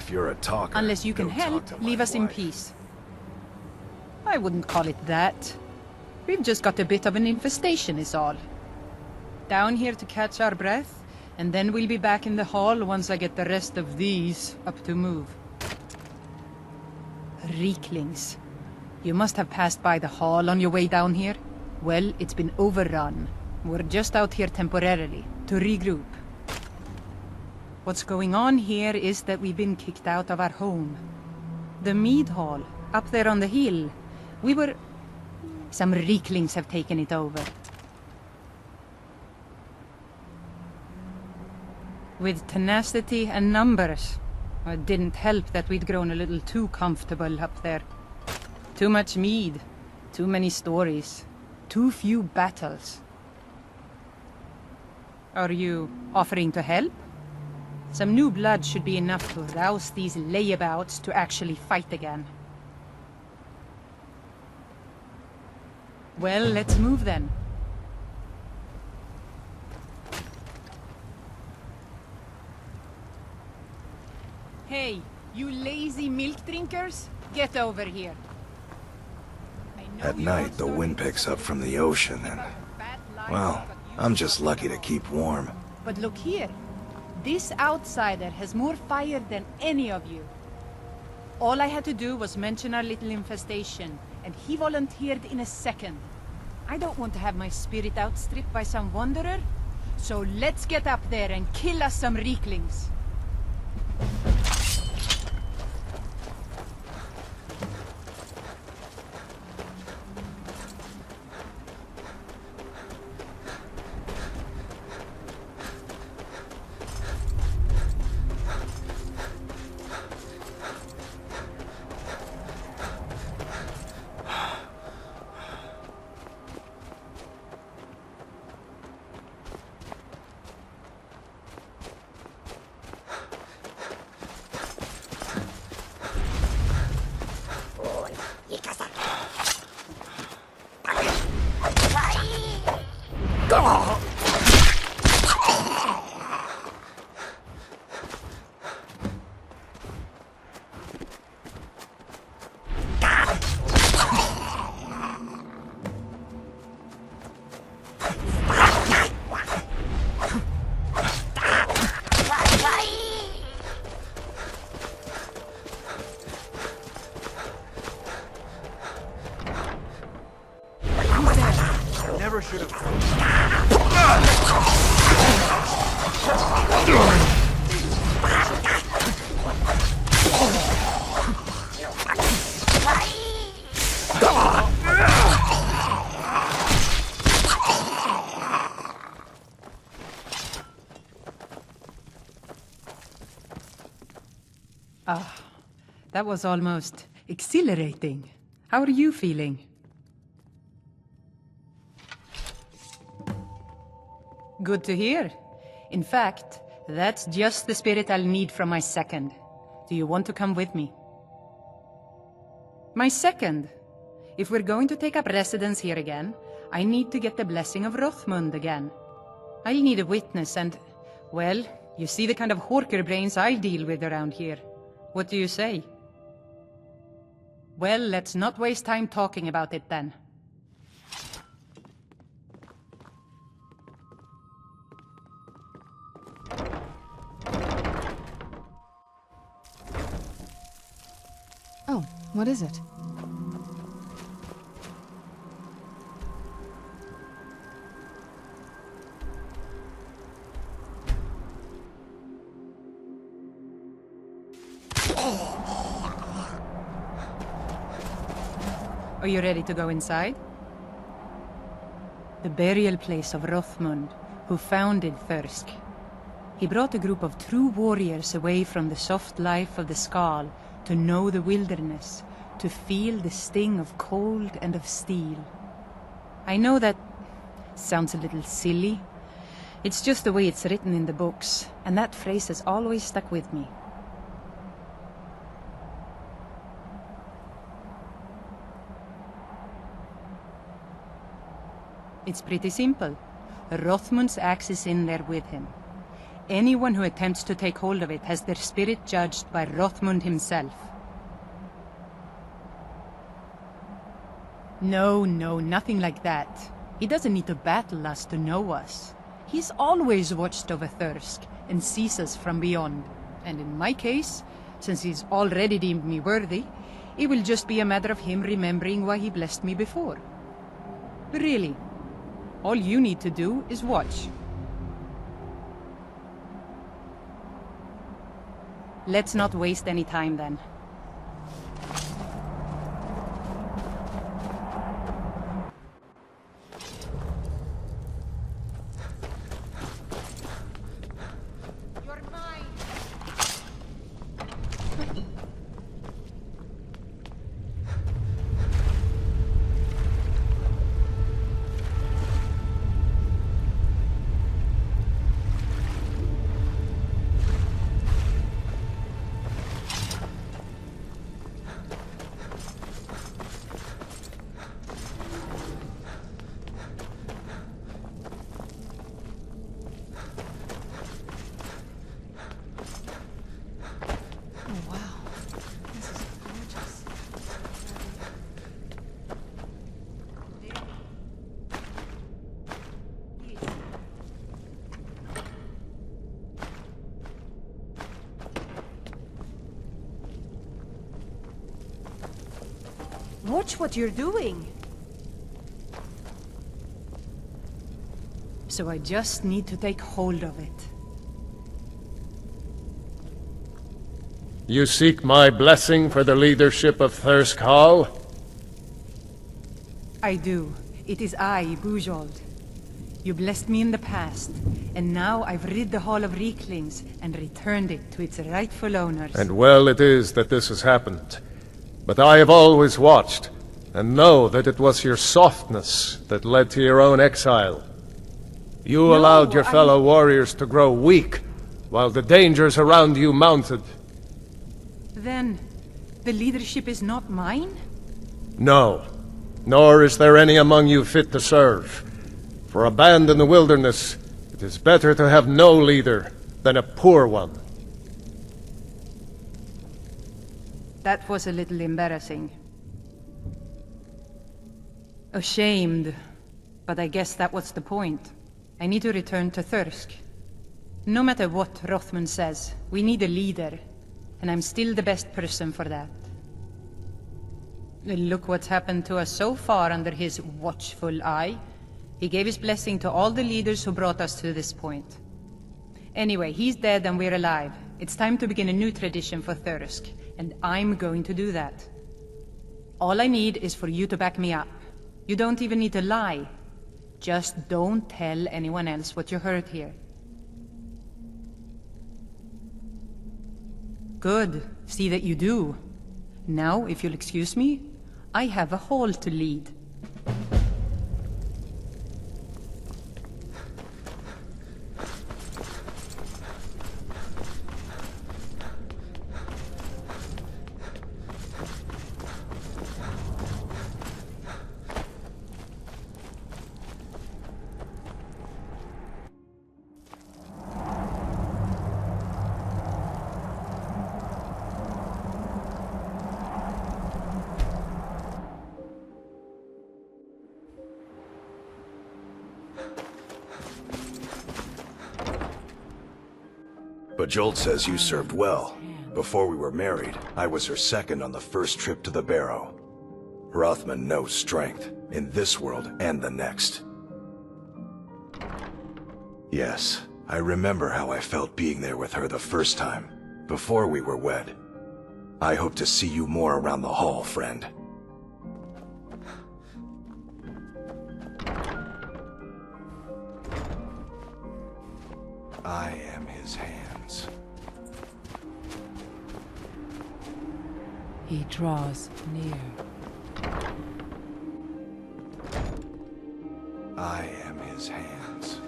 If you're a talker, Unless you can go talk help, to my leave us in wife. peace. I wouldn't call it that. We've just got a bit of an infestation is all. Down here to catch our breath, and then we'll be back in the hall once I get the rest of these up to move. Reeklings. You must have passed by the hall on your way down here. Well, it's been overrun. We're just out here temporarily, to regroup. What's going on here is that we've been kicked out of our home. The mead hall, up there on the hill. Some Reeklings have taken it over. With tenacity and numbers. It didn't help that we'd grown a little too comfortable up there. Too much mead, too many stories, too few battles. Are you offering to help? Some new blood should be enough to rouse these layabouts to actually fight again. Well, let's move then. Hey, you lazy milk drinkers, get over here. At night, the wind picks up from the ocean and... well, I'm just lucky to keep warm. But look here. This outsider has more fire than any of you. All I had to do was mention our little infestation, and he volunteered in a second. I don't want to have my spirit outstripped by some wanderer, so let's get up there and kill us some Reeklings. That was almost exhilarating. How are you feeling? Good to hear. In fact, that's just the spirit I'll need from my second. Do you want to come with me? My second? If we're going to take up residence here again, I need to get the blessing of Rothmund again. I'll need a witness and, well, you see the kind of horker brains I deal with around here. What do you say? Well, let's not waste time talking about it then. Oh, what is it? Are you ready to go inside? The burial place of Rothmund, who founded Thirsk. He brought a group of true warriors away from the soft life of the Skal to know the wilderness, to feel the sting of cold and of steel. I know that sounds a little silly. It's just the way it's written in the books, and that phrase has always stuck with me. It's pretty simple. Rothmund's axe is in there with him. anyone who attempts to take hold of it has their spirit judged by Rothmund himself. No, nothing like that. He doesn't need to battle us to know us. He's always watched over Thirsk and sees us from beyond. And in my case, since he's already deemed me worthy, it will just be a matter of him remembering why he blessed me before. Really, all you need to do is watch. Let's not waste any time then. Watch what you're doing. So I just need to take hold of it. You seek my blessing for the leadership of Thirsk Hall? I do. It is I, Bujold. You blessed me in the past, and now I've rid the Hall of Reeklings and returned it to its rightful owners. And well it is that this has happened. But I have always watched, and know that it was your softness that led to your own exile. You allowed your fellow warriors to grow weak, while the dangers around you mounted. Then, the leadership is not mine? No, nor is there any among you fit to serve. For a band in the wilderness, it is better to have no leader than a poor one. That was a little embarrassing. Ashamed, but I guess that was the point. I need to return to Thirsk. No matter what Rothmund says, we need a leader, and I'm still the best person for that. Look what's happened to us so far under his watchful eye. He gave his blessing to all the leaders who brought us to this point. Anyway, he's dead and we're alive. It's time to begin a new tradition for Thirsk, and I'm going to do that. All I need is for you to back me up. You don't even need to lie. Just don't tell anyone else what you heard here. Good. See that you do. Now, if you'll excuse me, I have a hall to lead. But Jolt says you served well. Before we were married, I was her second on the first trip to the Barrow. Rothmund knows strength, in this world and the next. Yes, I remember how I felt being there with her the first time, before we were wed. I hope to see you more around the hall, friend. I am his hands. He draws near. I am his hands.